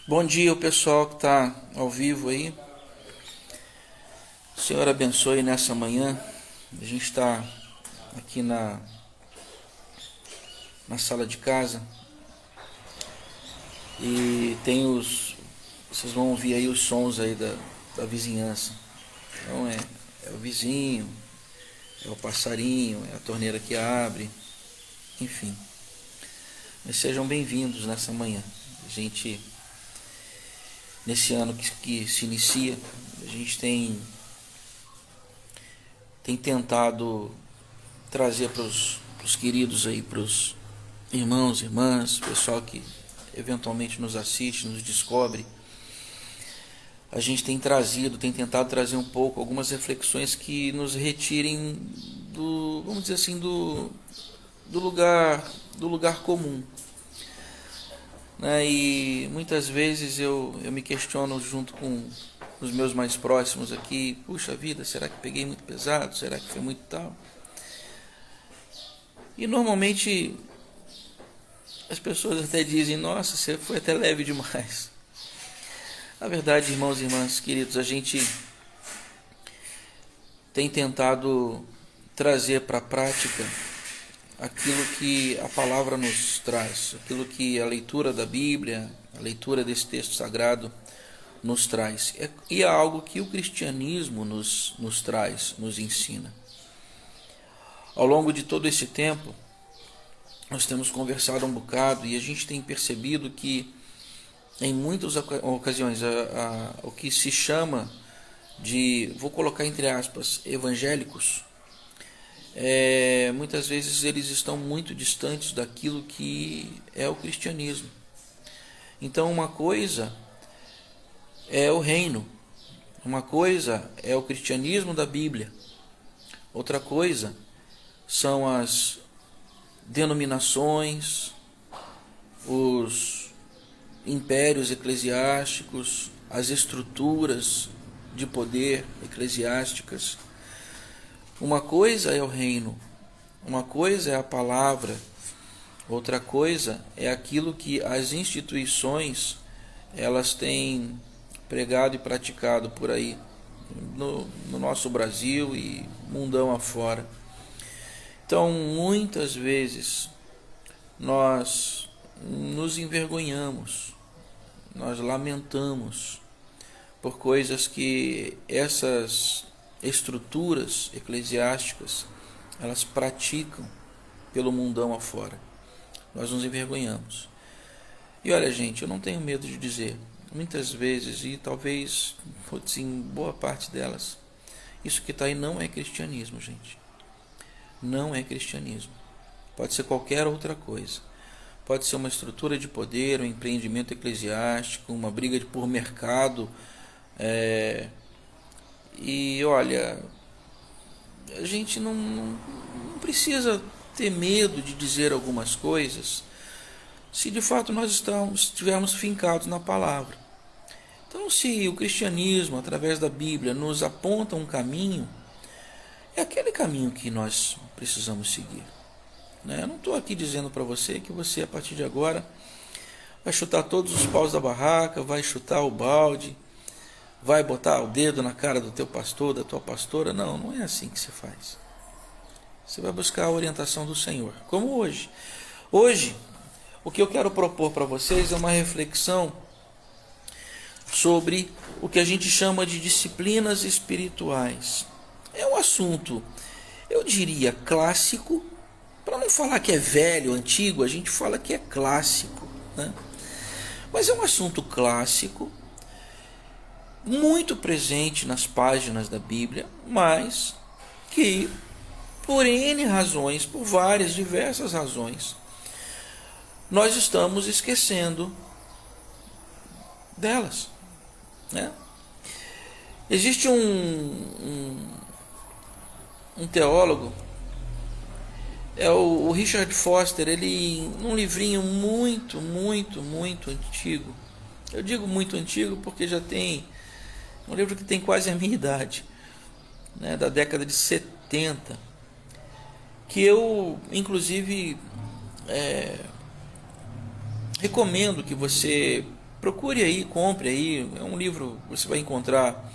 Bom dia, o pessoal que está ao vivo aí. O Senhor abençoe nessa manhã. A gente está aqui na sala de casa e tem vocês vão ouvir aí os sons aí da vizinhança. Então é o vizinho, é o passarinho, é a torneira que abre, enfim. Mas sejam bem-vindos nessa manhã. A gente, nesse ano que se inicia, a gente tem tentado trazer para os queridos aí, para os irmãos, irmãs, pessoal que eventualmente nos assiste, nos descobre. A gente tem tentado trazer um pouco, algumas reflexões que nos retirem vamos dizer assim, do lugar comum. Né? E muitas vezes eu me questiono junto com os meus mais próximos aqui, puxa vida, será que peguei muito pesado? Será que foi muito tal? E normalmente as pessoas até dizem, nossa, você foi até leve demais. Na verdade, irmãos e irmãs queridos, a gente tem tentado trazer para a prática aquilo que a palavra nos traz, aquilo que a leitura da Bíblia, a leitura desse texto sagrado nos traz. E é algo que o cristianismo nos traz, nos ensina. Ao longo de todo esse tempo, nós temos conversado um bocado e a gente tem percebido que em muitas ocasiões o que se chama de, vou colocar entre aspas, evangélicos, muitas vezes eles estão muito distantes daquilo que é o cristianismo. Então uma coisa é o reino, uma coisa é o cristianismo da Bíblia, outra coisa são as denominações, os impérios eclesiásticos, as estruturas de poder eclesiásticas. Uma coisa é o reino, uma coisa é a palavra, outra coisa é aquilo que as instituições elas têm pregado e praticado por aí no nosso Brasil e mundão afora. Então, muitas vezes nós nos envergonhamos, nós lamentamos por coisas que essas estruturas eclesiásticas elas praticam pelo mundão afora. Nós nos envergonhamos. E olha, gente, eu não tenho medo de dizer, muitas vezes, e talvez em boa parte delas, isso que está aí não é cristianismo, gente. Não é cristianismo. Pode ser qualquer outra coisa. Pode ser uma estrutura de poder, um empreendimento eclesiástico, uma briga por mercado. E olha, a gente não precisa ter medo de dizer algumas coisas se de fato nós estivermos fincados na palavra. Então, se o cristianismo, através da Bíblia, nos aponta um caminho, é aquele caminho que nós precisamos seguir. Eu não estou aqui dizendo para você que você, a partir de agora, vai chutar todos os paus da barraca, vai chutar o balde, vai botar o dedo na cara do teu pastor, da tua pastora. Não, não é assim que se faz. Você vai buscar a orientação do Senhor, como hoje. Hoje, o que eu quero propor para vocês é uma reflexão sobre o que a gente chama de disciplinas espirituais. É um assunto, eu diria, clássico. Para não falar que é velho, antigo, a gente fala que é clássico, né? Mas é um assunto clássico, muito presente nas páginas da Bíblia, mas que, por N razões, por várias, diversas razões, nós estamos esquecendo delas, né? Existe um teólogo, é o Richard Foster, ele, num livrinho muito antigo, eu digo muito antigo porque já tem um livro que tem quase a minha idade, né, da década de 70, que eu, inclusive, recomendo que você procure aí, compre aí. É um livro que você vai encontrar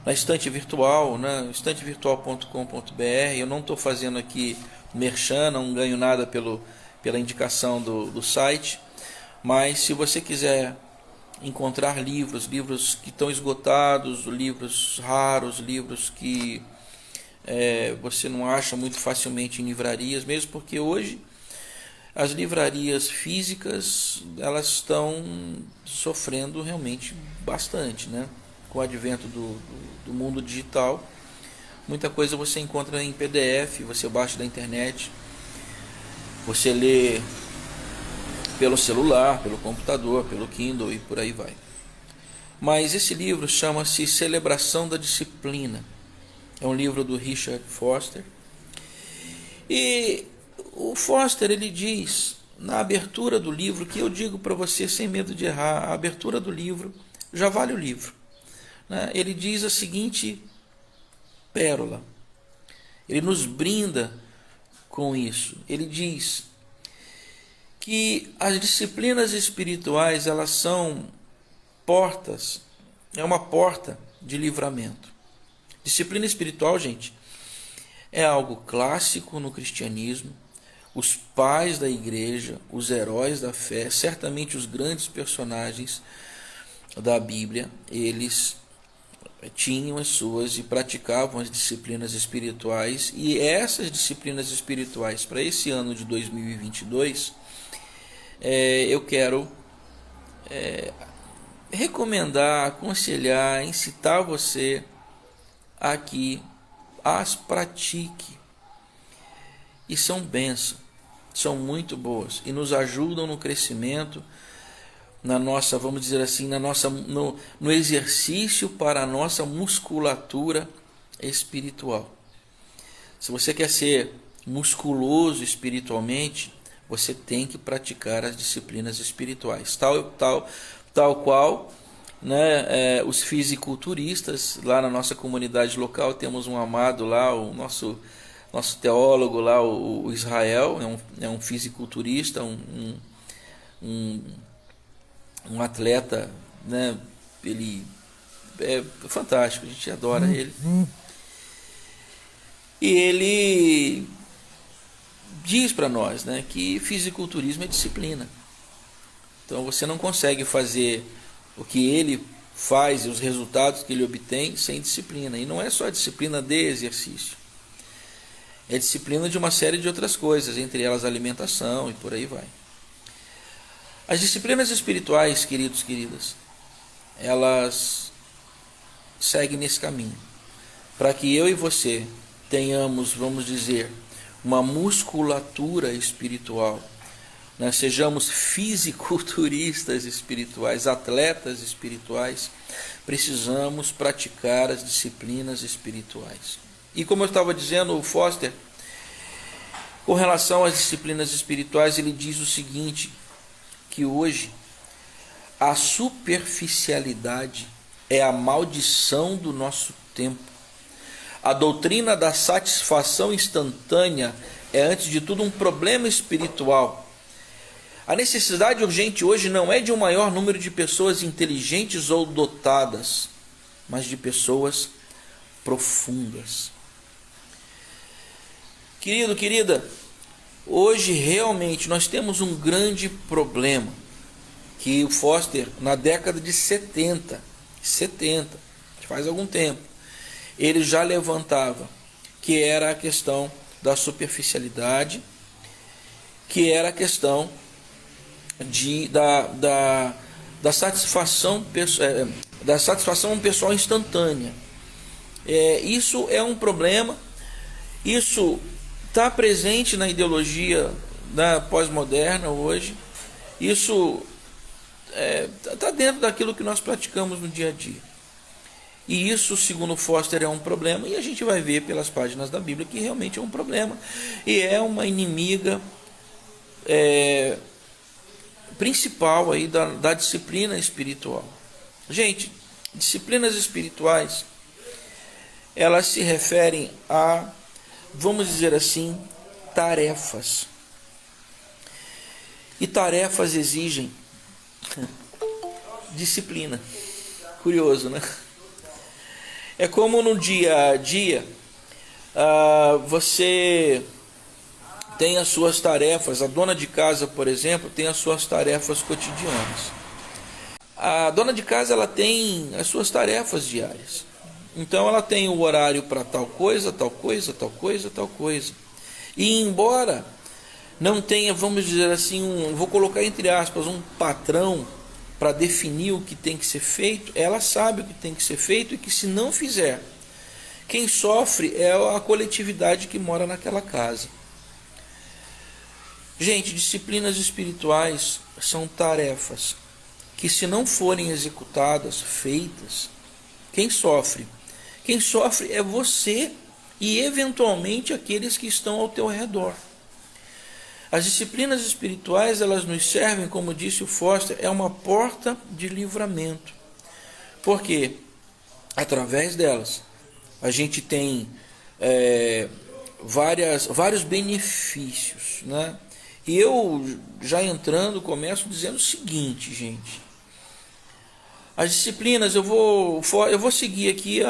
na estante virtual, né? estantevirtual.com.br. Eu não estou fazendo aqui merchan, não ganho nada pela indicação do site, mas se você quiser encontrar livros que estão esgotados, livros raros, livros que você não acha muito facilmente em livrarias, mesmo porque hoje as livrarias físicas elas estão sofrendo realmente bastante, né? Com o advento do mundo digital, muita coisa você encontra em PDF, você baixa da internet, você lê pelo celular, pelo computador, pelo Kindle e por aí vai. Mas esse livro chama-se Celebração da Disciplina. É um livro do Richard Foster. E o Foster, ele diz na abertura do livro, que eu digo para você sem medo de errar, a abertura do livro já vale o livro, né? Ele diz a seguinte pérola, ele nos brinda com isso. Ele diz que as disciplinas espirituais, elas são portas, é uma porta de livramento. Disciplina espiritual, gente, é algo clássico no cristianismo. Os pais da igreja, os heróis da fé, certamente os grandes personagens da Bíblia, eles tinham as suas e praticavam as disciplinas espirituais. E essas disciplinas espirituais, para esse ano de 2022, eu quero recomendar, aconselhar, incitar você a que as pratique. E são bênçãos, são muito boas e nos ajudam no crescimento, na nossa, vamos dizer assim, no exercício para a nossa musculatura espiritual. Se você quer ser musculoso espiritualmente, você tem que praticar as disciplinas espirituais, tal qual, né, os fisiculturistas. Lá na nossa comunidade local temos um amado lá, o nosso teólogo lá, o Israel, é um fisiculturista, um atleta, né? Ele é fantástico, a gente adora ele. E ele diz para nós, né, que fisiculturismo é disciplina. Então você não consegue fazer o que ele faz e os resultados que ele obtém sem disciplina. E não é só a disciplina de exercício. É disciplina de uma série de outras coisas, entre elas a alimentação e por aí vai. As disciplinas espirituais, queridos, queridas, elas seguem nesse caminho. Para que eu e você tenhamos, vamos dizer, uma musculatura espiritual, né? Sejamos fisiculturistas espirituais, atletas espirituais, precisamos praticar as disciplinas espirituais. E como eu estava dizendo, o Foster, com relação às disciplinas espirituais, ele diz o seguinte, que hoje a superficialidade é a maldição do nosso tempo. A doutrina da satisfação instantânea é, antes de tudo, um problema espiritual. A necessidade urgente hoje não é de um maior número de pessoas inteligentes ou dotadas, mas de pessoas profundas. Querido, querida, hoje realmente nós temos um grande problema que o Foster, na década de 70, faz algum tempo, ele já levantava, que era a questão da superficialidade, que era a questão da satisfação pessoal instantânea. Isso é um problema, isso está presente na ideologia da pós-moderna hoje, isso está dentro daquilo que nós praticamos no dia a dia. E isso, segundo Foster, é um problema, e a gente vai ver pelas páginas da Bíblia que realmente é um problema, e é uma inimiga principal aí da disciplina espiritual. Gente, disciplinas espirituais, elas se referem a, vamos dizer assim, tarefas. E tarefas exigem disciplina. Curioso, né? É como no dia a dia, você tem as suas tarefas. A dona de casa, por exemplo, tem as suas tarefas cotidianas. A dona de casa, ela tem as suas tarefas diárias. Então ela tem o horário para tal coisa, tal coisa, tal coisa, tal coisa. E embora não tenha, vamos dizer assim, vou colocar entre aspas, um patrão para definir o que tem que ser feito, ela sabe o que tem que ser feito e que se não fizer, quem sofre é a coletividade que mora naquela casa. Gente, disciplinas espirituais são tarefas que, se não forem executadas, feitas, quem sofre? Quem sofre é você e eventualmente aqueles que estão ao teu redor. As disciplinas espirituais, elas nos servem, como disse o Foster, é uma porta de livramento. Porque através delas a gente tem vários benefícios, né? E eu, já entrando, começo dizendo o seguinte, gente. As disciplinas, eu vou seguir aqui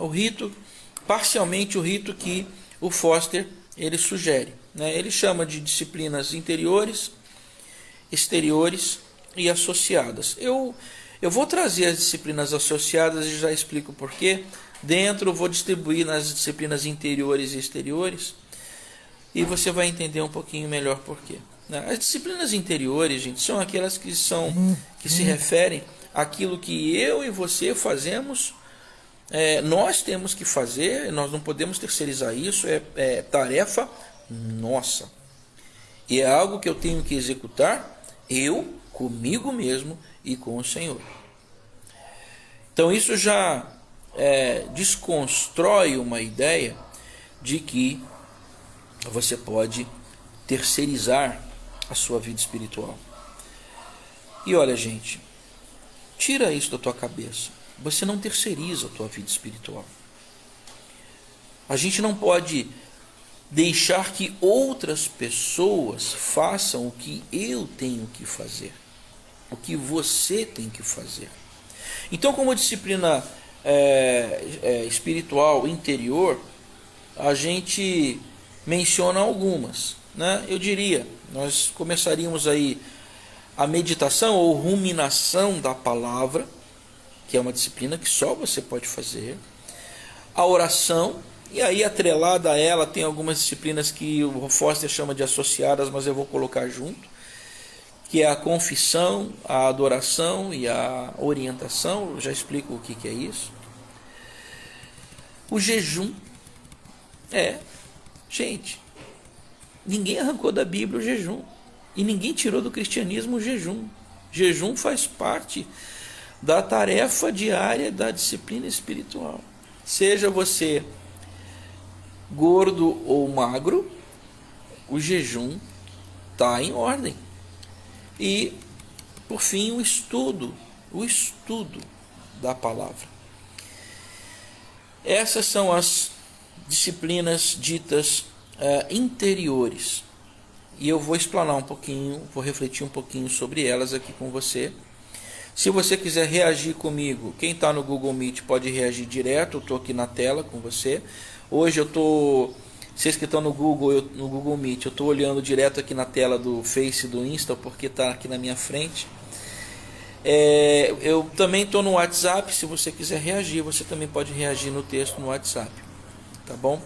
o rito, parcialmente o rito que o Foster ele sugere, né? Ele chama de disciplinas interiores, exteriores e associadas. Eu vou trazer as disciplinas associadas e já explico porquê. Dentro eu vou distribuir nas disciplinas interiores e exteriores e você vai entender um pouquinho melhor porquê. As disciplinas interiores, gente, são aquelas que se referem àquilo que eu e você fazemos. Nós temos que fazer, nós não podemos terceirizar isso, é tarefa nossa. E é algo que eu tenho que executar, eu, comigo mesmo e com o Senhor. Então isso já desconstrói uma ideia de que você pode terceirizar a sua vida espiritual. E olha, gente, tira isso da tua cabeça. Você não terceiriza a tua vida espiritual. A gente não pode deixar que outras pessoas façam o que eu tenho que fazer, o que você tem que fazer. Então, como disciplina espiritual interior, a gente menciona algumas, né? Eu diria, nós começaríamos aí a meditação ou ruminação da palavra, que é uma disciplina que só você pode fazer. A oração, e aí atrelada a ela tem algumas disciplinas que o Foster chama de associadas, mas eu vou colocar junto, que é a confissão, a adoração e a orientação. Eu já explico o que é isso. O jejum. Gente, ninguém arrancou da Bíblia o jejum. E ninguém tirou do cristianismo o jejum. Jejum faz parte da tarefa diária da disciplina espiritual. Seja você gordo ou magro, o jejum está em ordem. E, por fim, o estudo da palavra. Essas são as disciplinas ditas interiores. E eu vou explanar um pouquinho, vou refletir um pouquinho sobre elas aqui com você. Se você quiser reagir comigo, quem está no Google Meet pode reagir direto, eu estou aqui na tela com você. Hoje vocês que estão no Google Meet, eu estou olhando direto aqui na tela do Face e do Insta, porque está aqui na minha frente. Eu também estou no WhatsApp, se você quiser reagir, você também pode reagir no texto no WhatsApp, tá bom?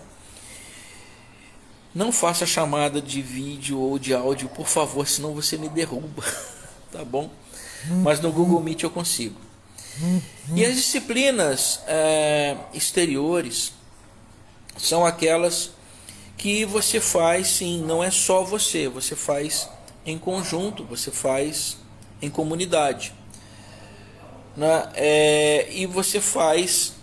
Não faça chamada de vídeo ou de áudio, por favor, senão você me derruba, tá bom? Mas no Google Meet eu consigo. E as disciplinas exteriores são aquelas que você faz, sim, não é só você faz em conjunto, você faz em comunidade, né? E você faz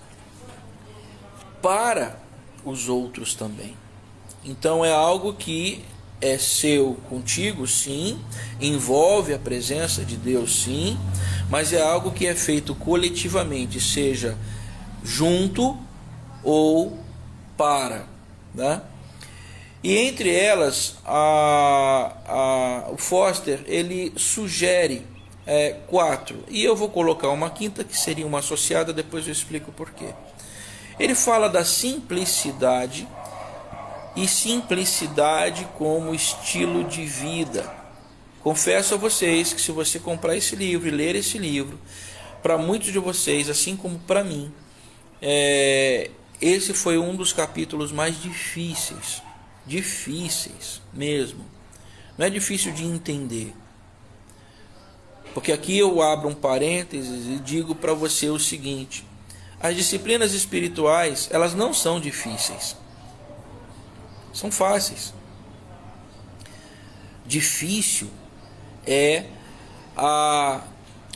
para os outros também. Então é algo que é seu contigo, sim, envolve a presença de Deus, sim, mas é algo que é feito coletivamente, seja junto ou para, né? E entre elas, o Foster ele sugere 4. E eu vou colocar uma quinta, que seria uma associada, depois eu explico por quê. Ele fala da simplicidade, e simplicidade como estilo de vida. Confesso a vocês que se você comprar esse livro e ler esse livro, para muitos de vocês, assim como para mim, esse foi um dos capítulos mais difíceis mesmo. Não é difícil de entender, porque aqui eu abro um parênteses e digo para você o seguinte: as disciplinas espirituais, elas não são difíceis, são fáceis. Difícil é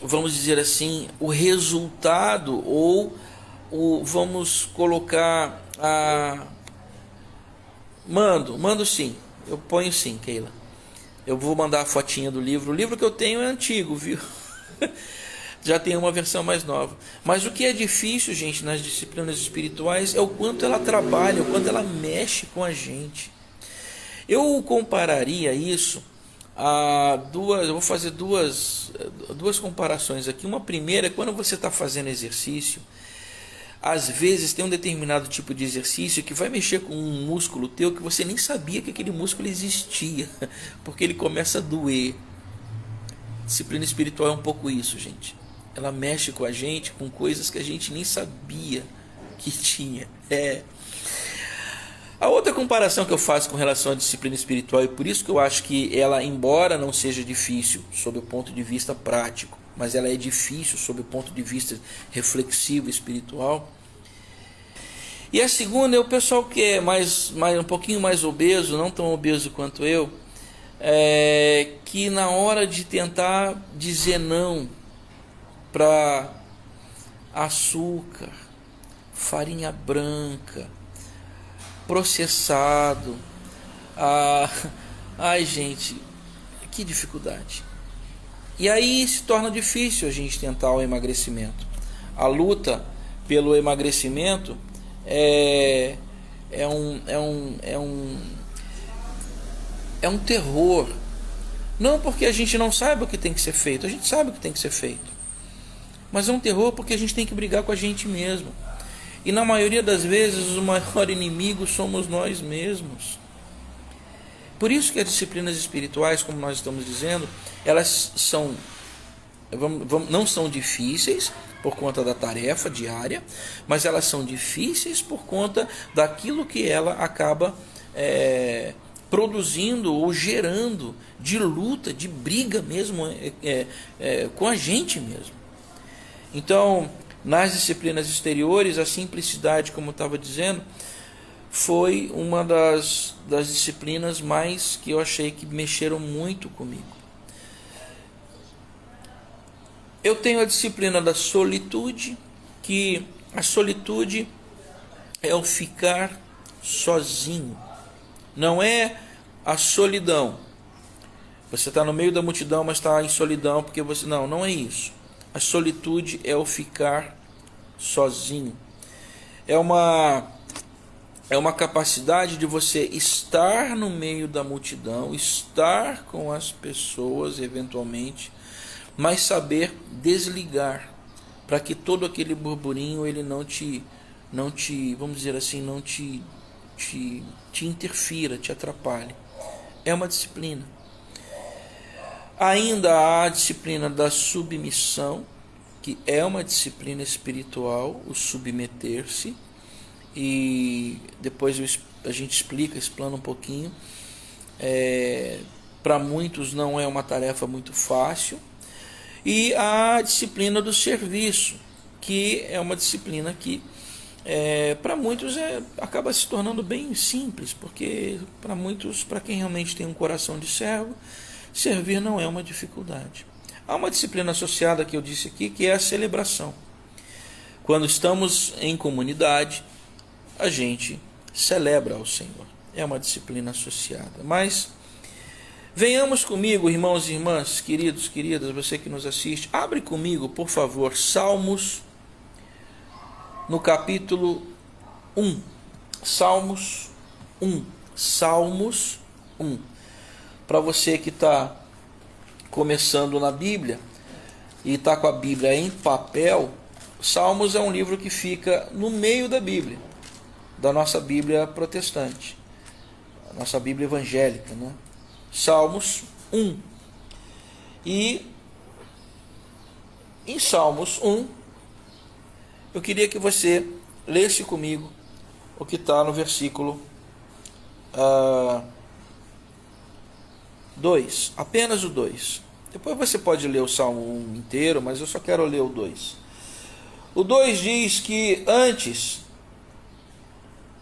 vamos dizer assim, o resultado, ou vamos colocar mando sim, eu ponho sim, Keila. Eu vou mandar a fotinha do livro. O livro que eu tenho é antigo, viu? Já tem uma versão mais nova. Mas o que é difícil, gente, nas disciplinas espirituais é o quanto ela trabalha, o quanto ela mexe com a gente. Eu compararia isso a duas. Eu vou fazer duas comparações aqui. Uma primeira é quando você está fazendo exercício. Às vezes tem um determinado tipo de exercício que vai mexer com um músculo teu que você nem sabia que aquele músculo existia, porque ele começa a doer. Disciplina espiritual é um pouco isso, gente. Ela mexe com a gente, com coisas que a gente nem sabia que tinha. A outra comparação que eu faço com relação à disciplina espiritual, e por isso que eu acho que ela, embora não seja difícil sob o ponto de vista prático, mas ela é difícil sob o ponto de vista reflexivo espiritual. E a segunda é o pessoal que é um pouquinho mais obeso, não tão obeso quanto eu, que na hora de tentar dizer não para açúcar, farinha branca, processado, ai gente, que dificuldade. E aí se torna difícil a gente tentar o emagrecimento. A luta pelo emagrecimento é um terror. Não porque a gente não sabe o que tem que ser feito, a gente sabe o que tem que ser feito, mas é um terror porque a gente tem que brigar com a gente mesmo. E na maioria das vezes o maior inimigo somos nós mesmos. Por isso que as disciplinas espirituais, como nós estamos dizendo, elas não são difíceis por conta da tarefa diária, mas elas são difíceis por conta daquilo que ela acaba produzindo ou gerando de luta, de briga mesmo com a gente mesmo. Então, nas disciplinas exteriores, a simplicidade, como eu estava dizendo, foi uma das disciplinas mais que eu achei que mexeram muito comigo. Eu tenho a disciplina da solitude, que a solitude é o ficar sozinho. Não é a solidão. Você está no meio da multidão, mas está em solidão porque você... Não é isso. A solitude é o ficar sozinho. É uma capacidade de você estar no meio da multidão, estar com as pessoas eventualmente, mas saber desligar, para que todo aquele burburinho ele não te, vamos dizer assim, não te interfira, te atrapalhe. É uma disciplina. Ainda há a disciplina da submissão, que é uma disciplina espiritual, o submeter-se, e depois a gente explana um pouquinho. Para muitos não é uma tarefa muito fácil. E a disciplina do serviço, que é uma disciplina que para muitos acaba se tornando bem simples, porque para muitos, para quem realmente tem um coração de servo, servir não é uma dificuldade. Há uma disciplina associada que eu disse aqui, que é a celebração. Quando estamos em comunidade, a gente celebra ao Senhor. É uma disciplina associada. Mas venhamos comigo, irmãos e irmãs, queridos, queridas, você que nos assiste, abre comigo, por favor, Salmos, no capítulo 1. Salmos 1. Salmos 1. Para você que está começando na Bíblia, e está com a Bíblia em papel, Salmos é um livro que fica no meio da Bíblia, da nossa Bíblia protestante, a nossa Bíblia evangélica, né? Salmos 1. E em Salmos 1, eu queria que você lesse comigo o que está no versículo 2, apenas o 2. Depois você pode ler o Salmo 1 inteiro, mas eu só quero ler o 2. O 2 diz que antes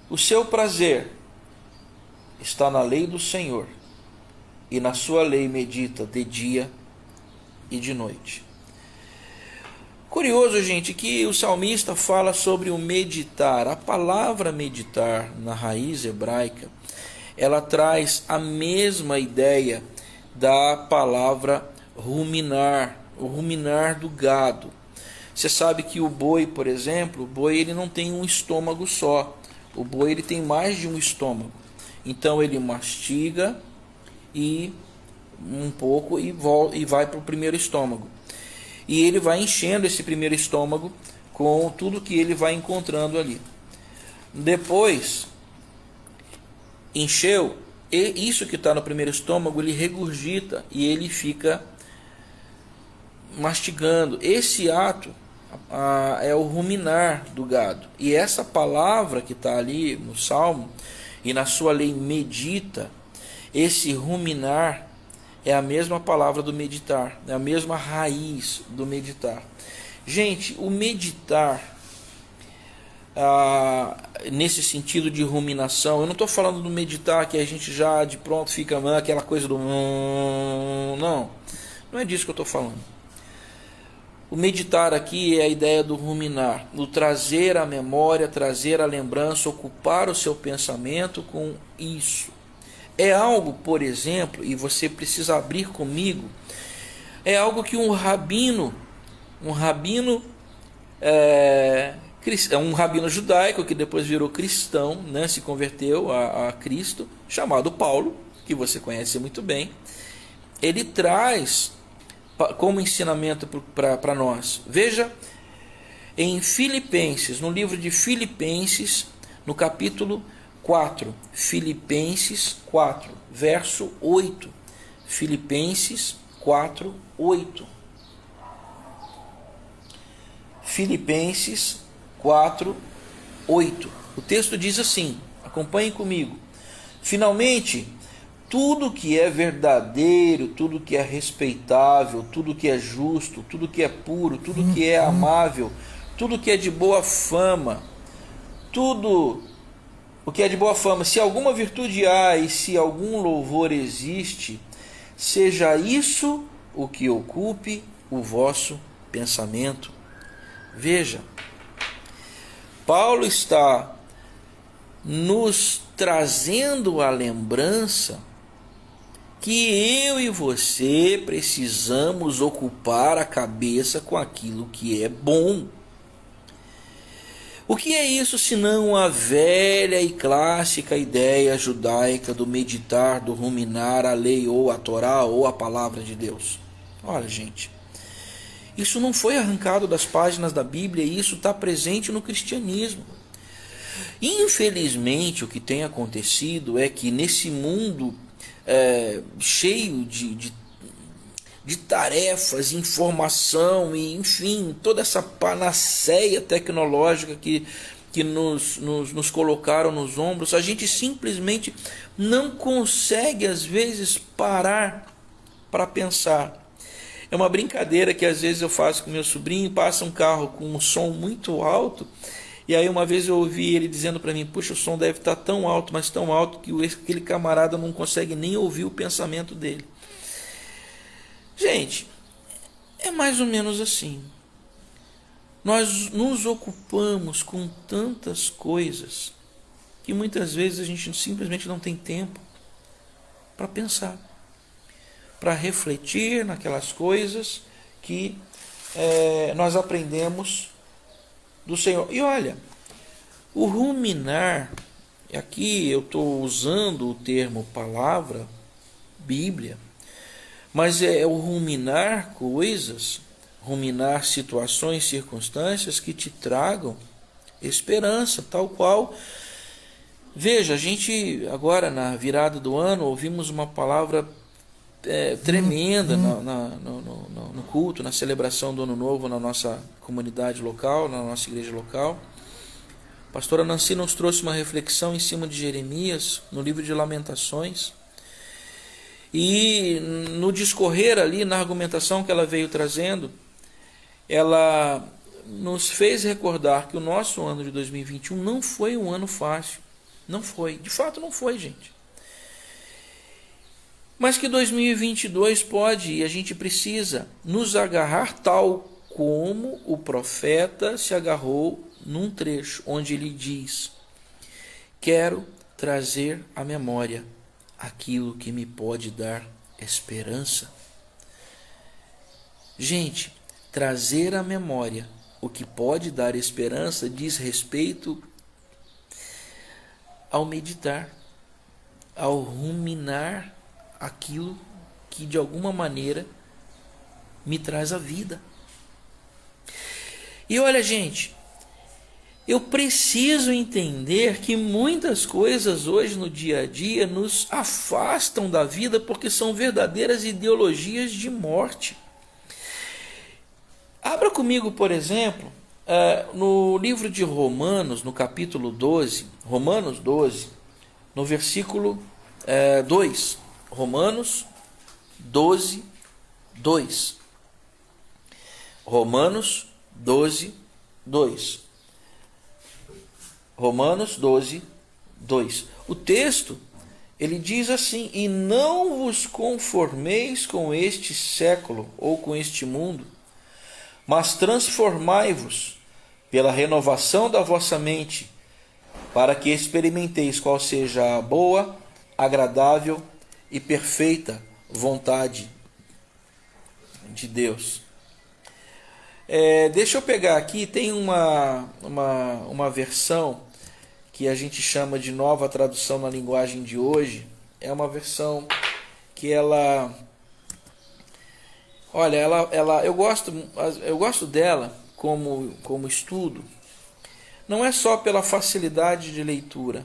o seu prazer está na lei do Senhor, e na sua lei medita de dia e de noite. Curioso, gente, que o salmista fala sobre o meditar. A palavra meditar, na raiz hebraica, ela traz a mesma ideia da palavra ruminar, o ruminar do gado. Você sabe que o boi, por exemplo, o boi ele não tem um estômago só. O boi ele tem mais de um estômago. Então ele mastiga e um pouco e vai para o primeiro estômago. E ele vai enchendo esse primeiro estômago com tudo que ele vai encontrando ali. Depois, encheu, e isso que está no primeiro estômago, ele regurgita e ele fica mastigando. Esse ato é o ruminar do gado. E essa palavra que está ali no Salmo, e na sua lei medita, esse ruminar é a mesma palavra do meditar, é a mesma raiz do meditar. Gente, o meditar, nesse sentido de ruminação, eu não estou falando do meditar que a gente já de pronto fica aquela coisa do não é disso que eu estou falando. O meditar aqui é a ideia do ruminar, do trazer a memória, trazer a lembrança, ocupar o seu pensamento com isso. É algo, por exemplo, e você precisa abrir comigo, é algo que um rabino judaico que depois virou cristão, né, se converteu a Cristo, chamado Paulo, que você conhece muito bem, ele traz como ensinamento para nós. Veja em Filipenses, no livro de Filipenses, no capítulo 4, Filipenses 4, verso 8. Filipenses 4, 8. Filipenses 4, 8. O texto diz assim, acompanhem comigo. Finalmente, tudo que é verdadeiro, tudo que é respeitável, tudo que é justo, tudo que é puro, tudo que é amável, tudo que é de boa fama, tudo o que é de boa fama, se alguma virtude há e se algum louvor existe, seja isso o que ocupe o vosso pensamento. Veja, Paulo está nos trazendo a lembrança que eu e você precisamos ocupar a cabeça com aquilo que é bom. O que é isso senão a velha e clássica ideia judaica do meditar, do ruminar a lei ou a Torá ou a palavra de Deus? Olha, gente, isso não foi arrancado das páginas da Bíblia e isso está presente no cristianismo. Infelizmente, o que tem acontecido é que nesse mundo cheio de tarefas, informação e, enfim, toda essa panaceia tecnológica que nos colocaram nos ombros, a gente simplesmente não consegue, às vezes, parar para pensar. É uma brincadeira que, às vezes, eu faço com meu sobrinho, passa um carro com um som muito alto, e aí uma vez eu ouvi ele dizendo para mim, puxa, o som deve estar tão alto, mas tão alto, que aquele camarada não consegue nem ouvir o pensamento dele. Gente, é mais ou menos assim. Nós nos ocupamos com tantas coisas que muitas vezes a gente simplesmente não tem tempo para pensar, para refletir naquelas coisas que nós aprendemos do Senhor. E olha, o ruminar, aqui eu estou usando o termo palavra, Bíblia, mas é o ruminar coisas ruminar situações, circunstâncias que te tragam esperança, tal qual. Veja, a gente agora na virada do ano ouvimos uma palavra tremenda no culto, na celebração do Ano Novo na nossa comunidade local, na nossa igreja local. A pastora Nancy nos trouxe uma reflexão em cima de Jeremias, no livro de Lamentações. E no discorrer ali, na argumentação que ela veio trazendo, ela nos fez recordar que o nosso ano de 2021 não foi um ano fácil. Não foi, de fato não foi, gente. Mas que 2022 pode e a gente precisa nos agarrar tal como o profeta se agarrou num trecho onde ele diz: quero trazer à memória aquilo que me pode dar esperança. Gente, trazer à memória o que pode dar esperança diz respeito ao meditar, ao ruminar aquilo que de alguma maneira me traz a vida. E olha, gente, eu preciso entender que muitas coisas hoje no dia a dia nos afastam da vida porque são verdadeiras ideologias de morte. Abra comigo, por exemplo, no livro de Romanos, no capítulo 12, Romanos 12, no versículo 2. Romanos 12, 2. Romanos 12, 2. Romanos 12, 2. O texto, ele diz assim: e não vos conformeis com este século ou com este mundo, mas transformai-vos pela renovação da vossa mente, para que experimenteis qual seja a boa, agradável e perfeita vontade de Deus. Deixa eu pegar aqui, tem uma versão que a gente chama de Nova Tradução na Linguagem de Hoje. É uma versão que ela eu gosto dela como estudo, não é só pela facilidade de leitura,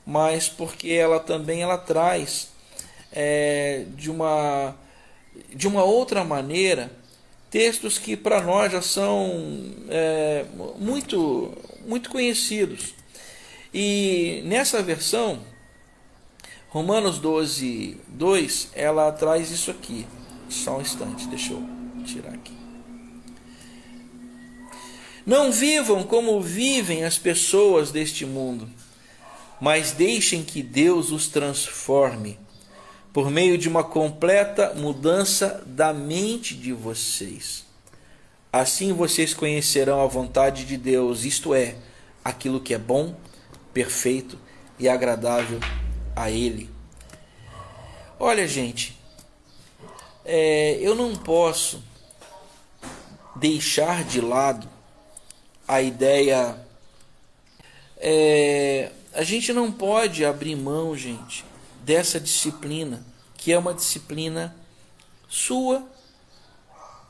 mas porque ela também traz de uma outra maneira textos que para nós já são muito conhecidos. E nessa versão, Romanos 12, 2, ela traz isso aqui. Só um instante, deixa eu tirar aqui. Não vivam como vivem as pessoas deste mundo, mas deixem que Deus os transforme por meio de uma completa mudança da mente de vocês. Assim vocês conhecerão a vontade de Deus, isto é, aquilo que é bom, perfeito e agradável a Ele. Olha, gente, eu não posso deixar de lado a ideia. A gente não pode abrir mão, gente, dessa disciplina, que é uma disciplina sua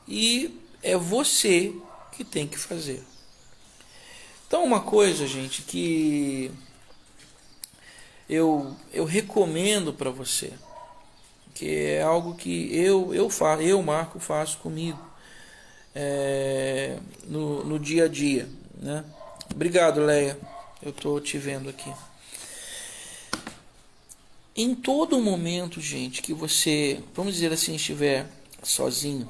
e é você que tem que fazer. Então, uma coisa, gente, que eu recomendo para você, que é algo que eu Marco, faço comigo no dia a dia, né? Obrigado, Leia, eu estou te vendo aqui. Em todo momento, gente, que você, vamos dizer assim, estiver sozinho,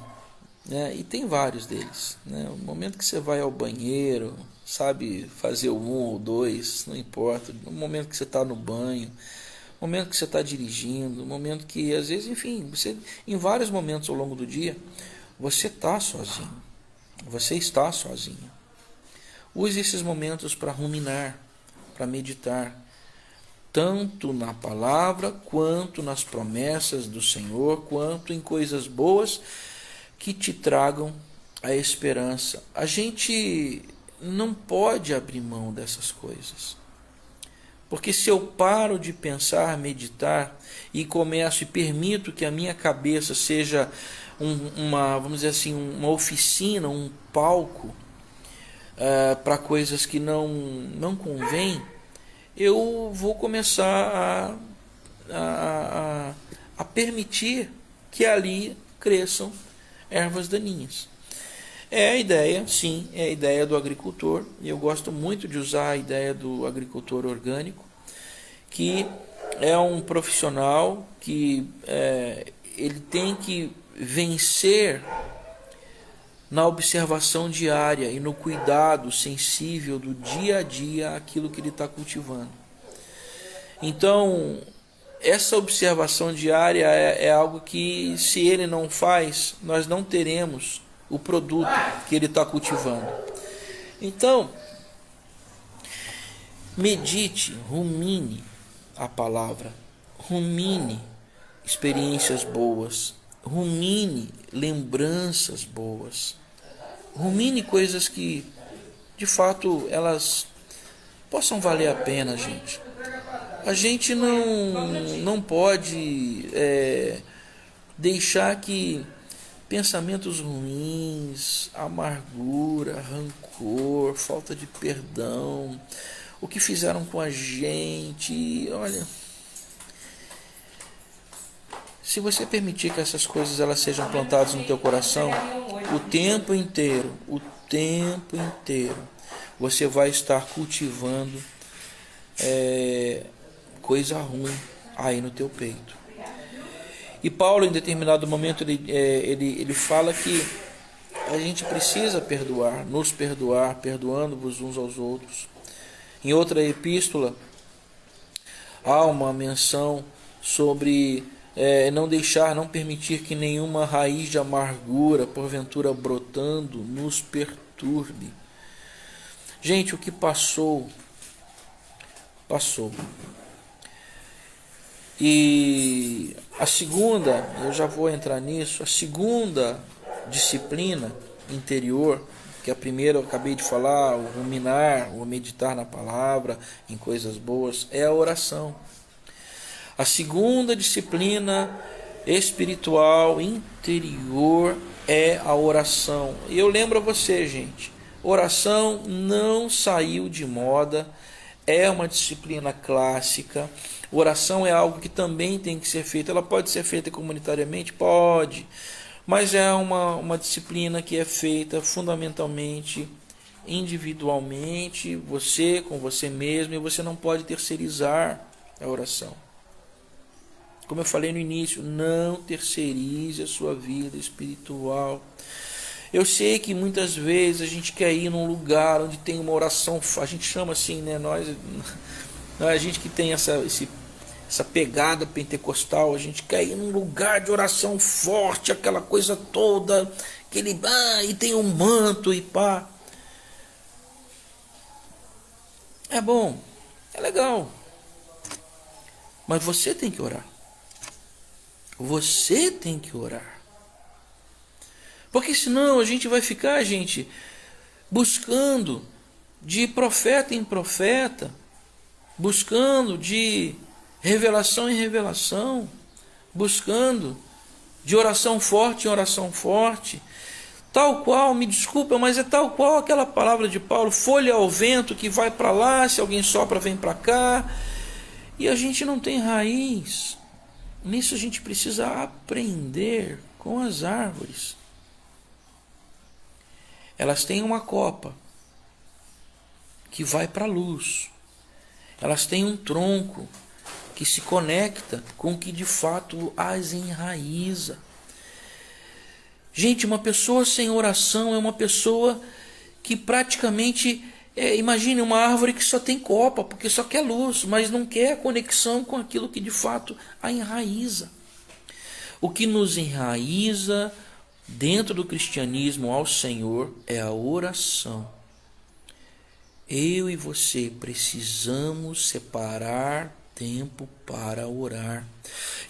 né? E tem vários deles, né? O momento que você vai ao banheiro, sabe, fazer o 1 ou 2, não importa. O momento que você está no banho, o momento que você está dirigindo, o momento que, às vezes, enfim, você, em vários momentos ao longo do dia, você está sozinho. Você está sozinho. Use esses momentos para ruminar, para meditar, tanto na palavra, quanto nas promessas do Senhor, quanto em coisas boas que te tragam a esperança. A gente não pode abrir mão dessas coisas. Porque se eu paro de pensar, meditar, e começo e permito que a minha cabeça seja vamos dizer assim, uma oficina, um palco para coisas que não convém, eu vou começar a permitir que ali cresçam ervas daninhas. É a ideia, sim, é a ideia do agricultor. E eu gosto muito de usar a ideia do agricultor orgânico, que é um profissional que ele tem que vencer na observação diária e no cuidado sensível do dia a dia aquilo que ele está cultivando. Então, essa observação diária é algo que, se ele não faz, nós não teremos o produto que ele está cultivando. Então, medite, rumine a palavra, rumine experiências boas, rumine lembranças boas, rumine coisas que de fato elas possam valer a pena, gente. A gente não pode deixar que pensamentos ruins, amargura, rancor, falta de perdão, o que fizeram com a gente, olha, se você permitir que essas coisas elas sejam plantadas no teu coração, o tempo inteiro, você vai estar cultivando coisa ruim aí no teu peito. E Paulo, em determinado momento, ele fala que a gente precisa perdoar, nos perdoar, perdoando-vos uns aos outros. Em outra epístola, há uma menção sobre não permitir que nenhuma raiz de amargura, porventura brotando, nos perturbe. Gente, o que passou, passou. E a segunda, eu já vou entrar nisso, a segunda disciplina interior, que a primeira eu acabei de falar, o ruminar, o meditar na palavra, em coisas boas, é a oração. A segunda disciplina espiritual interior é a oração. E eu lembro a você, gente, oração não saiu de moda, é uma disciplina clássica. Oração é algo que também tem que ser feito. Ela pode ser feita comunitariamente? Pode. Mas é uma disciplina que é feita fundamentalmente individualmente, você com você mesmo, e você não pode terceirizar a oração. Como eu falei no início, não terceirize a sua vida espiritual. Eu sei que muitas vezes a gente quer ir num lugar onde tem uma oração, a gente chama assim, né? A gente que tem essa pegada pentecostal, a gente quer ir num lugar de oração forte, aquela coisa toda, e tem um manto e pá. É bom, é legal, mas você tem que orar. Você tem que orar. Porque senão a gente vai ficar, gente, buscando de profeta em profeta, buscando de revelação em revelação, buscando de oração forte em oração forte, tal qual, me desculpa, mas é tal qual aquela palavra de Paulo, folha ao vento que vai para lá, se alguém sopra vem para cá, e a gente não tem raiz. Nisso a gente precisa aprender com as árvores. Elas têm uma copa que vai para a luz. Elas têm um tronco que se conecta com o que de fato as enraiza. Gente, uma pessoa sem oração é uma pessoa que praticamente, imagine uma árvore que só tem copa, porque só quer luz, mas não quer a conexão com aquilo que de fato a enraiza. O que nos enraiza dentro do cristianismo ao Senhor é a oração. Eu e você precisamos separar tempo para orar.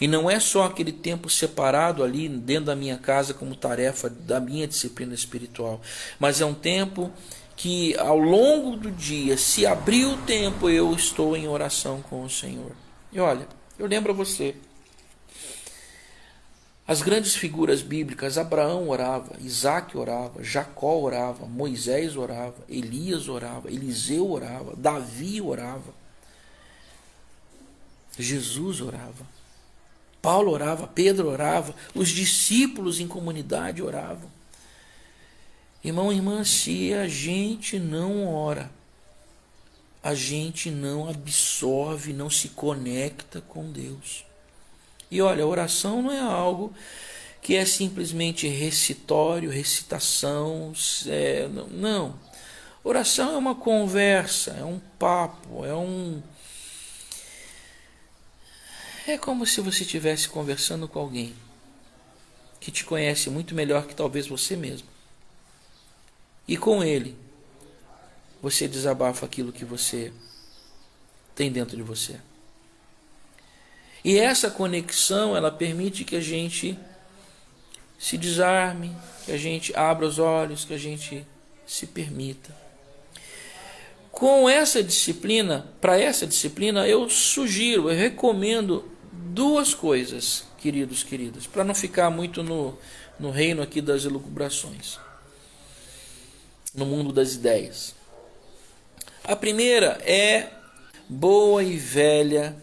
E não é só aquele tempo separado ali dentro da minha casa como tarefa da minha disciplina espiritual, mas é um tempo que ao longo do dia, se abrir o tempo, eu estou em oração com o Senhor. E olha, eu lembro a você, As grandes figuras bíblicas, Abraão orava, Isaac orava, Jacó orava, Moisés orava, Elias orava, Eliseu orava, Davi orava, Jesus orava, Paulo orava, Pedro orava, os discípulos em comunidade oravam. Irmão e irmã, se a gente não ora, a gente não absorve, não se conecta com Deus. E olha, a oração não é algo que é simplesmente recitório, recitação, não. Oração é uma conversa, é um papo, é como se você estivesse conversando com alguém que te conhece muito melhor que talvez você mesmo. E com ele, você desabafa aquilo que você tem dentro de você. E essa conexão, ela permite que a gente se desarme, que a gente abra os olhos, que a gente se permita. Com essa disciplina, para essa disciplina, eu recomendo duas coisas, queridos, queridas, para não ficar muito no reino aqui das elucubrações, no mundo das ideias. A primeira é boa e velha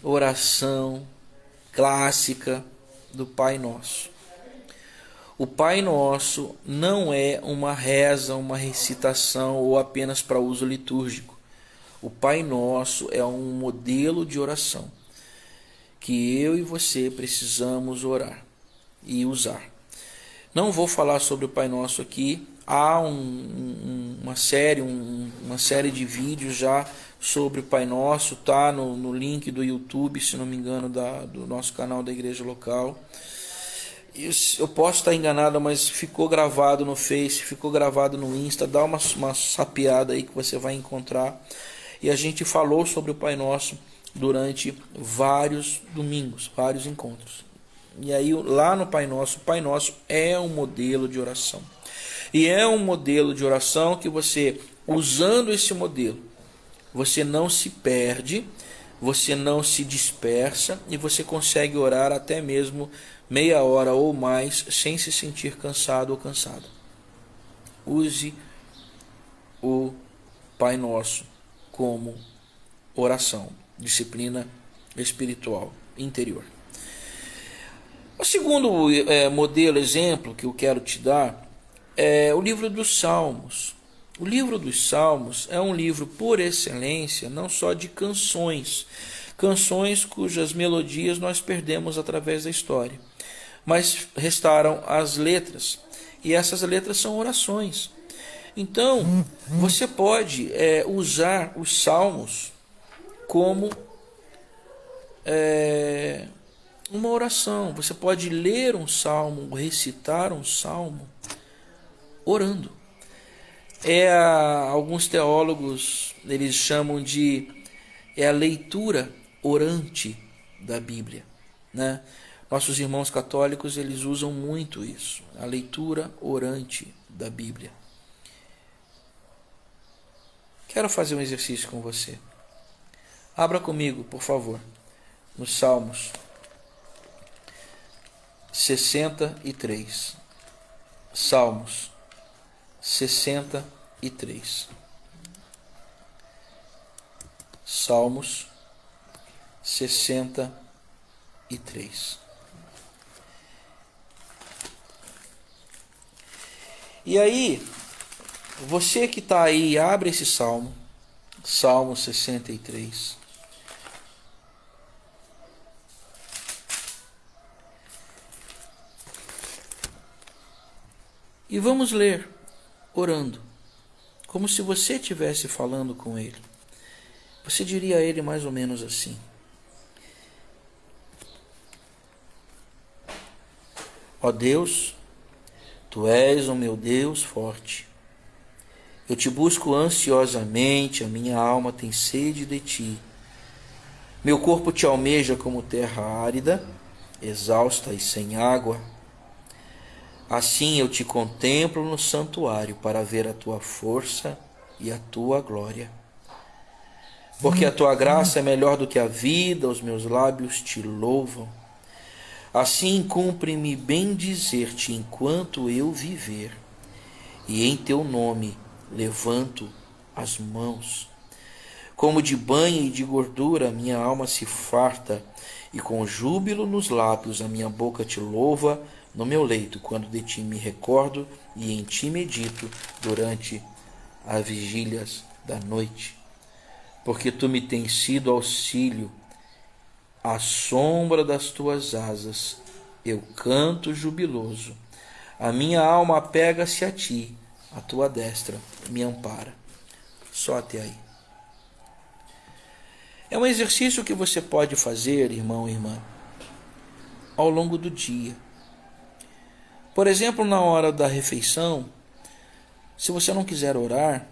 oração clássica do Pai Nosso. O Pai Nosso não é uma reza, uma recitação ou apenas para uso litúrgico. O Pai Nosso é um modelo de oração que eu e você precisamos orar e usar. Não vou falar sobre o Pai Nosso aqui. Há uma série de vídeos já sobre o Pai Nosso, tá no link do YouTube, se não me engano, do nosso canal da igreja local. Eu posso estar enganado, mas ficou gravado no Face, ficou gravado no Insta, dá uma sapeada aí que você vai encontrar. E a gente falou sobre o Pai Nosso durante vários domingos, vários encontros. E aí lá no Pai Nosso, o Pai Nosso é um modelo de oração. E é um modelo de oração que você, usando esse modelo, você não se perde, você não se dispersa e você consegue orar até mesmo meia hora ou mais sem se sentir cansado ou cansada. Use o Pai Nosso como oração, disciplina espiritual interior. O segundo modelo, exemplo que eu quero te dar é o livro dos Salmos. O livro dos Salmos é um livro por excelência não só de canções cujas melodias nós perdemos através da história, mas restaram as letras, e essas letras são orações. Então, você pode usar os Salmos como uma oração. Você pode ler um salmo, recitar um salmo, orando. Alguns teólogos eles chamam de a leitura orante da Bíblia, né? Nossos irmãos católicos eles usam muito isso, a leitura orante da Bíblia. Quero fazer um exercício com você. Abra comigo, por favor, nos Salmos 63. Salmos 63. Salmos 63. E aí, você que está aí, abre esse salmo, Salmo 63. E vamos ler, orando, como se você estivesse falando com ele. Você diria a ele mais ou menos assim: ó Deus, tu és o meu Deus forte. Eu te busco ansiosamente, a minha alma tem sede de ti. Meu corpo te almeja como terra árida, exausta e sem água. Assim eu te contemplo no santuário para ver a tua força e a tua glória. Porque a tua graça é melhor do que a vida, os meus lábios te louvam. Assim cumpre-me bem dizer-te enquanto eu viver, e em teu nome levanto as mãos. Como de banho e de gordura minha alma se farta, e com júbilo nos lábios a minha boca te louva no meu leito, quando de ti me recordo e em ti medito durante as vigílias da noite. Porque tu me tens sido auxílio, à sombra das tuas asas eu canto jubiloso. A minha alma apega-se a ti, a tua destra me ampara. Só até aí. É um exercício que você pode fazer, irmão e irmã, ao longo do dia. Por exemplo, na hora da refeição, se você não quiser orar,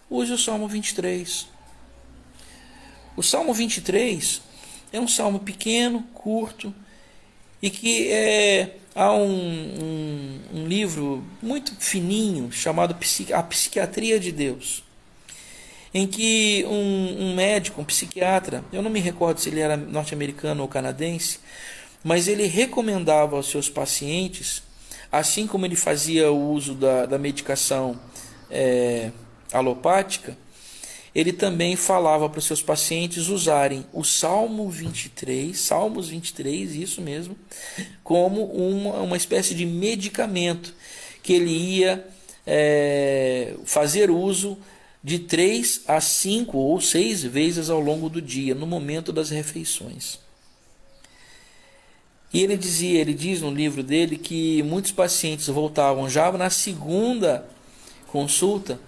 use o Salmo 23. O Salmo 23 é um salmo pequeno, curto, e que há um livro muito fininho chamado A Psiquiatria de Deus, em que um médico, um psiquiatra, eu não me recordo se ele era norte-americano ou canadense, mas ele recomendava aos seus pacientes, assim como ele fazia o uso da medicação alopática, ele também falava para os seus pacientes usarem o Salmos 23, isso mesmo, como uma espécie de medicamento que ele ia fazer uso de 3 a 5 ou 6 vezes ao longo do dia, no momento das refeições. E ele diz no livro dele que muitos pacientes voltavam já na segunda consulta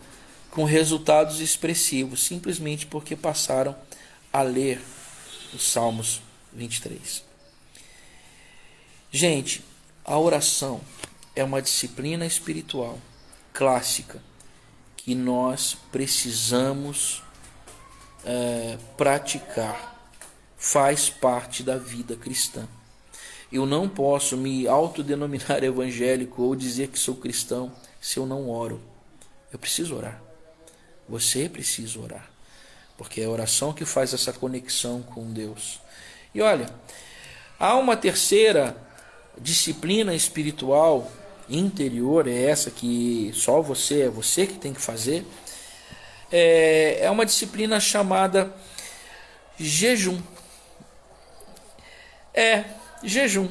com resultados expressivos, simplesmente porque passaram a ler os Salmos 23. Gente, a oração é uma disciplina espiritual clássica que nós precisamos praticar. Faz parte da vida cristã. Eu não posso me autodenominar evangélico ou dizer que sou cristão se eu não oro. Eu preciso orar. Você precisa orar, porque é a oração que faz essa conexão com Deus. E olha, há uma terceira disciplina espiritual interior, é essa que só é você que tem que fazer. É uma disciplina chamada jejum. Jejum.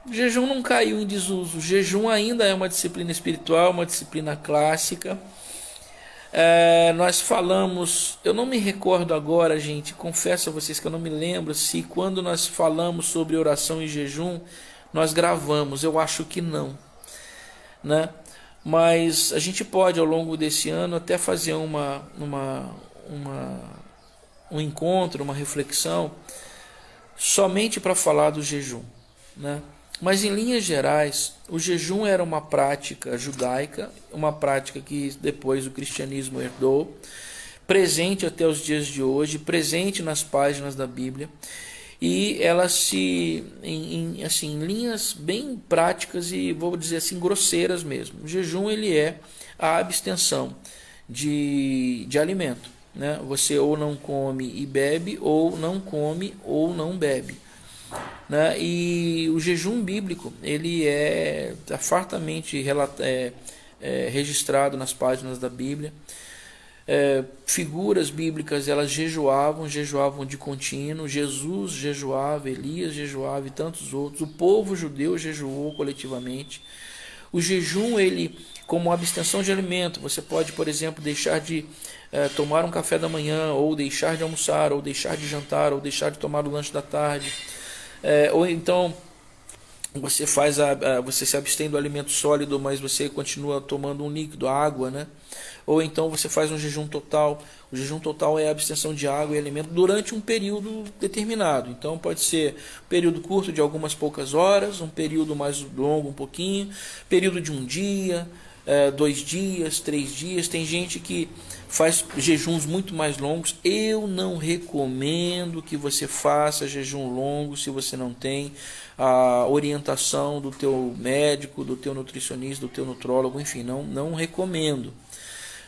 Jejum não caiu em desuso. Jejum ainda é uma disciplina espiritual, uma disciplina clássica. Nós falamos, eu não me recordo agora, gente, confesso a vocês que eu não me lembro se quando nós falamos sobre oração e jejum, nós gravamos. Eu acho que não, né? Mas a gente pode ao longo desse ano até fazer um encontro, uma reflexão somente para falar do jejum, né? Mas em linhas gerais, o jejum era uma prática judaica, uma prática que depois o cristianismo herdou, presente até os dias de hoje, presente nas páginas da Bíblia, e ela em linhas bem práticas e vou dizer assim grosseiras mesmo. O jejum ele é a abstenção de alimento, né? Você ou não come e bebe, ou não come ou não bebe, né? E o jejum bíblico ele tá fartamente registrado nas páginas da Bíblia. Figuras bíblicas elas jejuavam de contínuo. Jesus jejuava, Elias jejuava e tantos outros. O povo judeu jejuou coletivamente. O jejum ele como abstenção de alimento, você pode, por exemplo, deixar de tomar um café da manhã, ou deixar de almoçar, ou deixar de jantar, ou deixar de tomar o lanche da tarde. Ou então você você se abstém do alimento sólido, mas você continua tomando um líquido, a água, né? Ou então você faz um jejum total. O jejum total é a abstenção de água e alimento durante um período determinado. Então pode ser um período curto de algumas poucas horas, um período mais longo um pouquinho, período de um dia, 2 dias, 3 dias. Tem gente que faz jejuns muito mais longos. Eu não recomendo que você faça jejum longo se você não tem a orientação do teu médico, do teu nutricionista, do teu nutrólogo, enfim, não recomendo.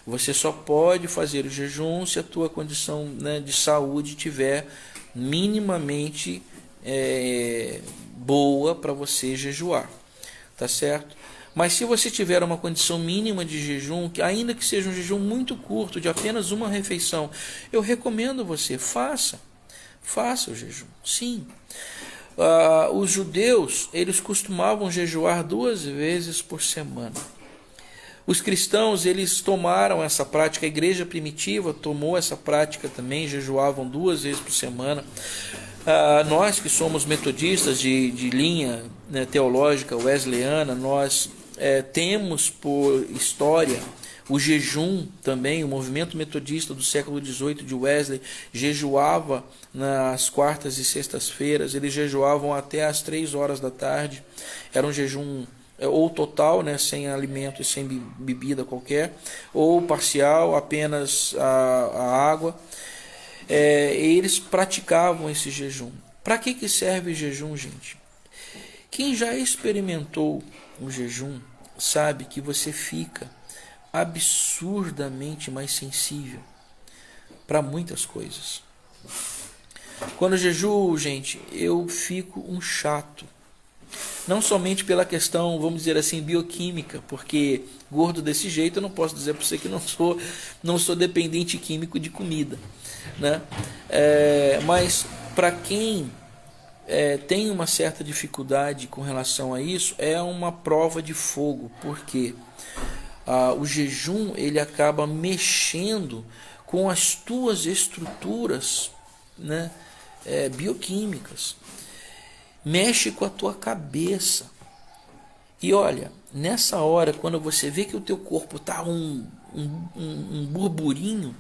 Você só pode fazer o jejum se a tua condição, né, de saúde estiver minimamente boa para você jejuar, tá certo? Mas se você tiver uma condição mínima de jejum, que ainda que seja um jejum muito curto, de apenas uma refeição, eu recomendo você, faça o jejum, sim. Os judeus, eles costumavam jejuar 2 vezes por semana. Os cristãos, eles tomaram essa prática, a igreja primitiva tomou essa prática também, jejuavam 2 vezes por semana. Nós que somos metodistas de linha, né, teológica wesleyana, nós temos por história o jejum também. O movimento metodista do século XVIII de Wesley jejuava nas quartas e sextas-feiras, eles jejuavam até às 3 horas da tarde, era um jejum ou total, né, sem alimento e sem bebida qualquer, ou parcial, apenas a água. Eles praticavam esse jejum. Para que serve o jejum, gente? Quem já experimentou o jejum sabe que você fica absurdamente mais sensível para muitas coisas. Quando eu jejuo, gente, eu fico um chato. Não somente pela questão, vamos dizer assim, bioquímica, porque gordo desse jeito eu não posso dizer para você que não sou dependente químico de comida, né? Mas para quem tem uma certa dificuldade com relação a isso, é uma prova de fogo, porque o jejum ele acaba mexendo com as tuas estruturas, né, bioquímicas, mexe com a tua cabeça. E olha, nessa hora, quando você vê que o teu corpo está um burburinho,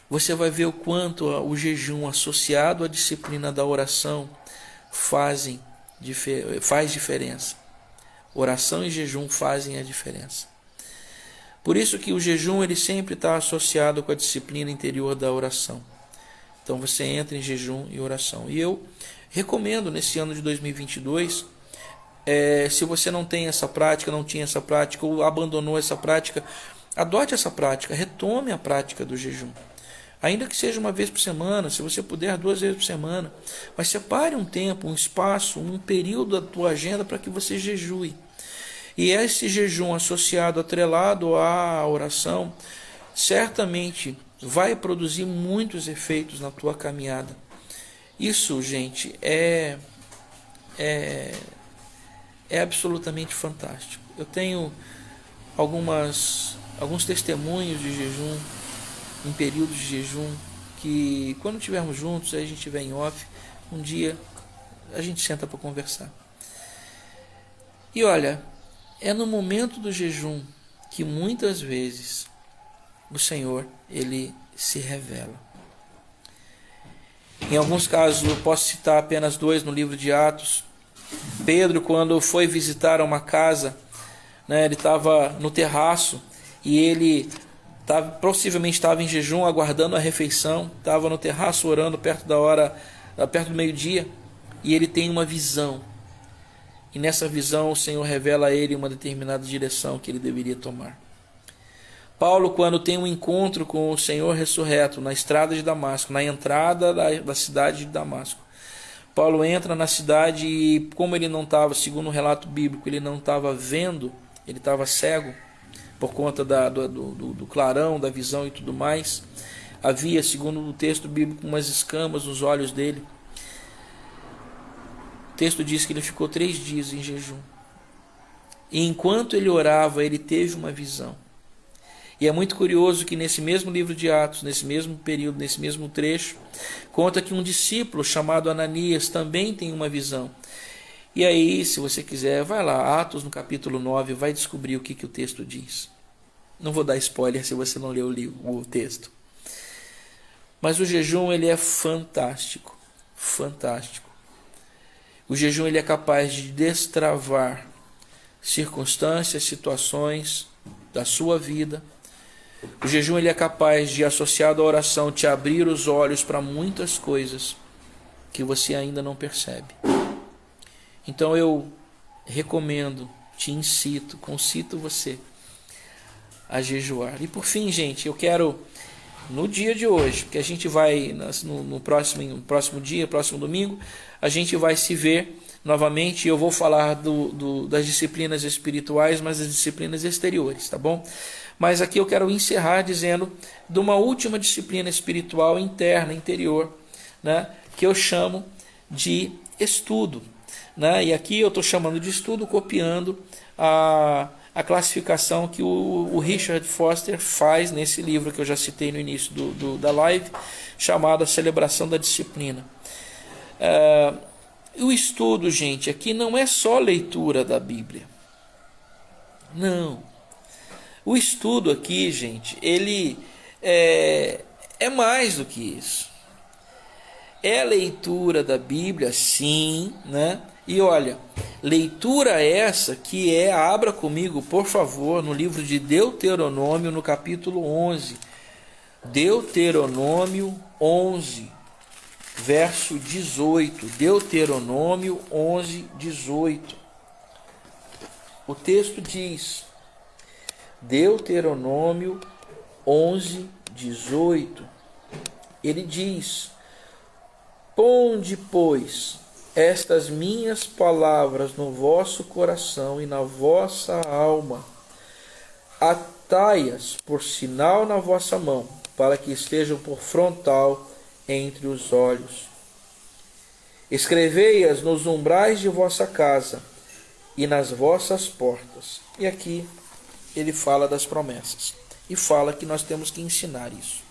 você vai ver o quanto o jejum associado à disciplina da oração faz diferença. Oração e jejum fazem a diferença. Por isso que o jejum ele sempre está associado com a disciplina interior da oração. Então você entra em jejum e oração. E eu recomendo nesse ano de 2022, se você não tem essa prática, não tinha essa prática ou abandonou essa prática, adote essa prática, retome a prática do jejum. Ainda que seja 1 vez por semana, se você puder 2 vezes por semana, mas separe um tempo, um espaço, um período da tua agenda para que você jejue. E esse jejum associado, atrelado à oração, certamente vai produzir muitos efeitos na tua caminhada. Isso, gente, é absolutamente fantástico. Eu tenho alguns testemunhos de jejum, em períodos de jejum, que quando estivermos juntos, aí a gente estiver em off, um dia a gente senta para conversar. E olha, é no momento do jejum que muitas vezes o Senhor, ele se revela. Em alguns casos, eu posso citar apenas 2 no livro de Atos. Pedro, quando foi visitar uma casa, né, ele estava no terraço e ele possivelmente estava em jejum, aguardando a refeição, estava no terraço orando perto do meio-dia, e ele tem uma visão. E nessa visão o Senhor revela a ele uma determinada direção que ele deveria tomar. Paulo, quando tem um encontro com o Senhor ressurreto na estrada de Damasco, na entrada da cidade de Damasco, Paulo entra na cidade e, como ele não estava, segundo o relato bíblico, ele não estava vendo, ele estava cego, por conta do clarão, da visão e tudo mais. Havia, segundo o texto bíblico, umas escamas nos olhos dele. O texto diz que ele ficou 3 dias em jejum. E enquanto ele orava, ele teve uma visão. E é muito curioso que nesse mesmo livro de Atos, nesse mesmo período, nesse mesmo trecho, conta que um discípulo chamado Ananias também tem uma visão. E aí, se você quiser, vai lá, Atos no capítulo 9, vai descobrir o que o texto diz. Não vou dar spoiler se você não leu o texto. Mas o jejum, ele é fantástico, fantástico. O jejum, ele é capaz de destravar circunstâncias, situações da sua vida. O jejum, ele é capaz de, associado à oração, te abrir os olhos para muitas coisas que você ainda não percebe. Então eu recomendo, te incito, concito você a jejuar. E por fim, gente, eu quero no dia de hoje, porque a gente vai no próximo dia, próximo domingo, a gente vai se ver novamente. Eu vou falar das disciplinas espirituais, mas das disciplinas exteriores, tá bom? Mas aqui eu quero encerrar dizendo de uma última disciplina espiritual interna, interior, né, que eu chamo de estudo, né? E aqui eu estou chamando de estudo, copiando a classificação que o Richard Foster faz nesse livro que eu já citei no início da live, chamado A Celebração da Disciplina. O estudo, gente, aqui não é só leitura da Bíblia. Não. O estudo aqui, gente, ele é mais do que isso. É a leitura da Bíblia, sim, né? E olha, leitura essa que abra comigo, por favor, no livro de Deuteronômio, no capítulo 11. Deuteronômio 11, verso 18. Deuteronômio 11, 18. O texto diz, Deuteronômio 11, 18, ele diz: ponde, pois, estas minhas palavras no vosso coração e na vossa alma, atai-as por sinal na vossa mão, para que estejam por frontal entre os olhos. Escrevei-as nos umbrais de vossa casa e nas vossas portas. E aqui ele fala das promessas e fala que nós temos que ensinar isso.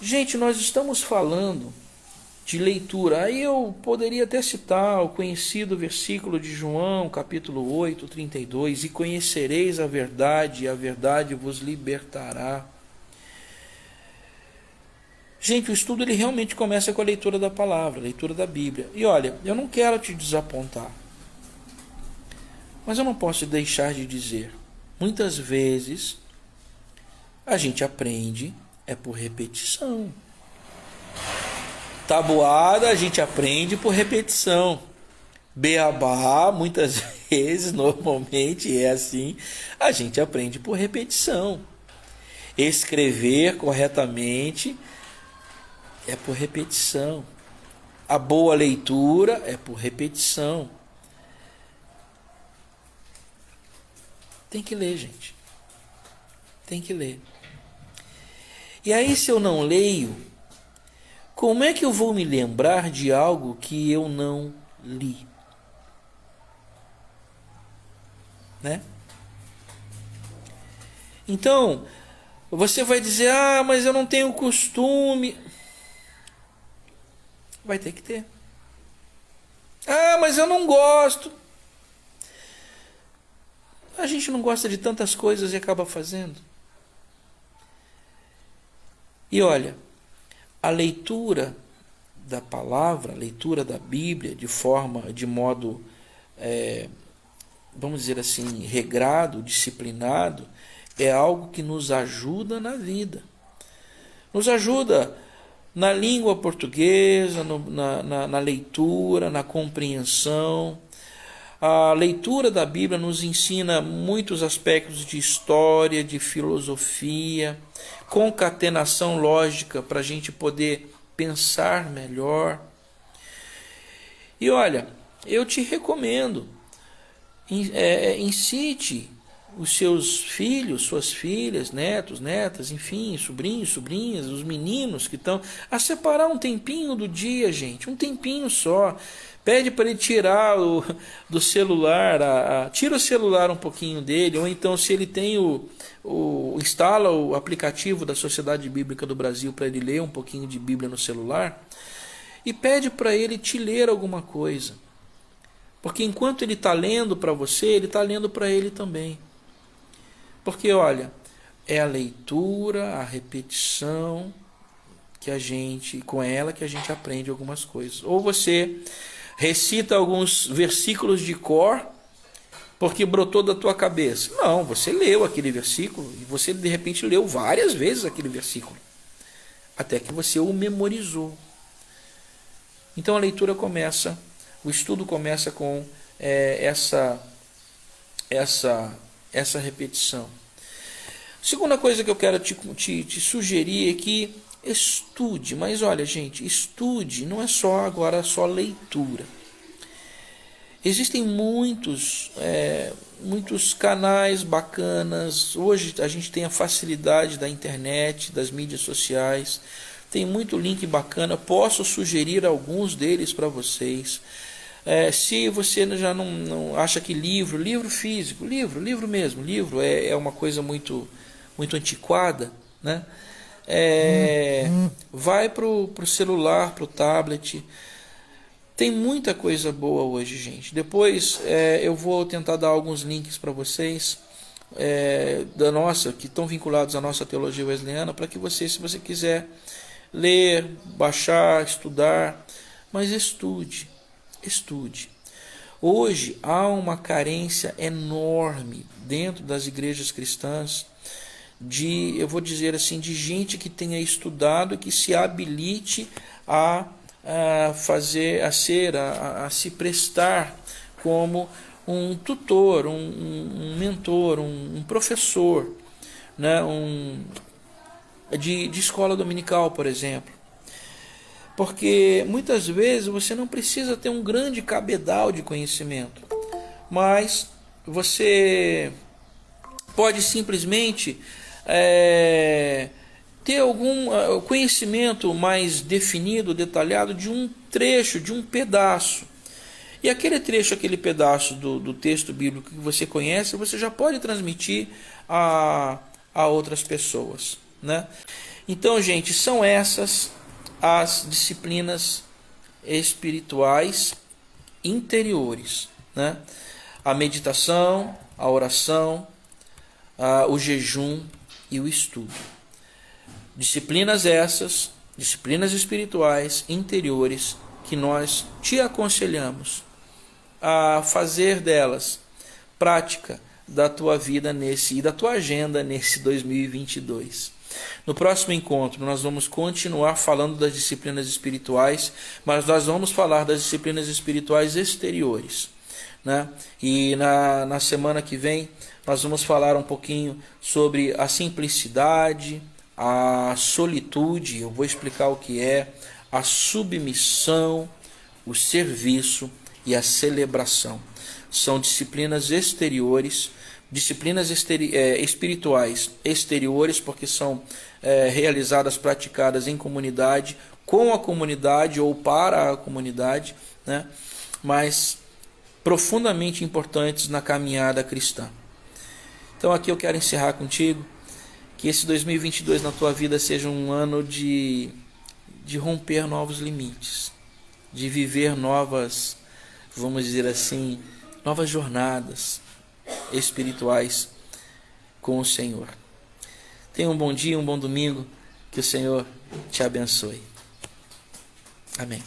Gente, nós estamos falando de leitura. Aí eu poderia até citar o conhecido versículo de João, capítulo 8, 32, e conhecereis a verdade, e a verdade vos libertará. Gente, o estudo ele realmente começa com a leitura da palavra, a leitura da Bíblia. E olha, eu não quero te desapontar, mas eu não posso deixar de dizer, muitas vezes a gente aprende por repetição. Tabuada a gente aprende por repetição. Beabá, muitas vezes, normalmente é assim, a gente aprende por repetição. Escrever corretamente é por repetição. A boa leitura é por repetição. Tem que ler, gente. Tem que ler. E aí, se eu não leio, como é que eu vou me lembrar de algo que eu não li? Né? Então, você vai dizer, mas eu não tenho costume. Vai ter que ter. Mas eu não gosto. A gente não gosta de tantas coisas e acaba fazendo. E olha, a leitura da palavra, a leitura da Bíblia de modo, vamos dizer assim, regrado, disciplinado, é algo que nos ajuda na vida. Nos ajuda na língua portuguesa, na leitura, na compreensão. A leitura da Bíblia nos ensina muitos aspectos de história, de filosofia, concatenação lógica para a gente poder pensar melhor. E olha, eu te recomendo, incite os seus filhos, suas filhas, netos, netas, enfim, sobrinhos, sobrinhas, os meninos que estão, a separar um tempinho do dia, gente, um tempinho só. Pede para ele tirar do celular, tira o celular um pouquinho dele, ou então se ele tem instala o aplicativo da Sociedade Bíblica do Brasil para ele ler um pouquinho de Bíblia no celular, e pede para ele te ler alguma coisa. Porque enquanto ele está lendo para você, ele está lendo para ele também. Porque olha, é a leitura, a repetição com ela que a gente aprende algumas coisas. Ou você recita alguns versículos de cor porque brotou da tua cabeça. Não, você leu aquele versículo e você de repente leu várias vezes aquele versículo, até que você o memorizou. Então a leitura começa, o estudo começa com essa repetição. Segunda coisa que eu quero te sugerir é que estude. Mas olha, gente, estude não é só leitura. Existem muitos canais bacanas. Hoje a gente tem a facilidade da internet, das mídias sociais. Tem muito link bacana. Posso sugerir alguns deles para vocês. Se você já não acha que livro físico, livro mesmo, livro é uma coisa muito antiquada, né? Vai para o celular, para o tablet. Tem muita coisa boa hoje, gente. Depois eu vou tentar dar alguns links para vocês que estão vinculados à nossa teologia wesleyana, para que você, se você quiser ler, baixar, estudar, mas estude. Hoje há uma carência enorme dentro das igrejas cristãs eu vou dizer assim, de gente que tenha estudado e que se habilite a se prestar como um tutor, um mentor, um professor, né? De escola dominical, por exemplo. Porque muitas vezes você não precisa ter um grande cabedal de conhecimento, mas você pode simplesmente ter algum conhecimento mais definido, detalhado de um trecho, de um pedaço. E aquele trecho, aquele pedaço do texto bíblico que você conhece, você já pode transmitir a outras pessoas, né? Então, gente, são essas as disciplinas espirituais interiores, né? A meditação, a oração, o jejum e o estudo. Disciplinas espirituais interiores, que nós te aconselhamos a fazer delas prática da tua vida e da tua agenda nesse 2022. No próximo encontro nós vamos continuar falando das disciplinas espirituais, mas nós vamos falar das disciplinas espirituais exteriores, né? E na semana que vem nós vamos falar um pouquinho sobre a simplicidade, a solitude, eu vou explicar o que é, a submissão, o serviço e a celebração. São disciplinas exteriores, espirituais exteriores, porque são realizadas, praticadas em comunidade, com a comunidade ou para a comunidade, né? Mas profundamente importantes na caminhada cristã. Então aqui eu quero encerrar contigo, que esse 2022 na tua vida seja um ano de romper novos limites, de viver novas, vamos dizer assim, novas jornadas espirituais com o Senhor. Tenha um bom dia, um bom domingo, que o Senhor te abençoe. Amém.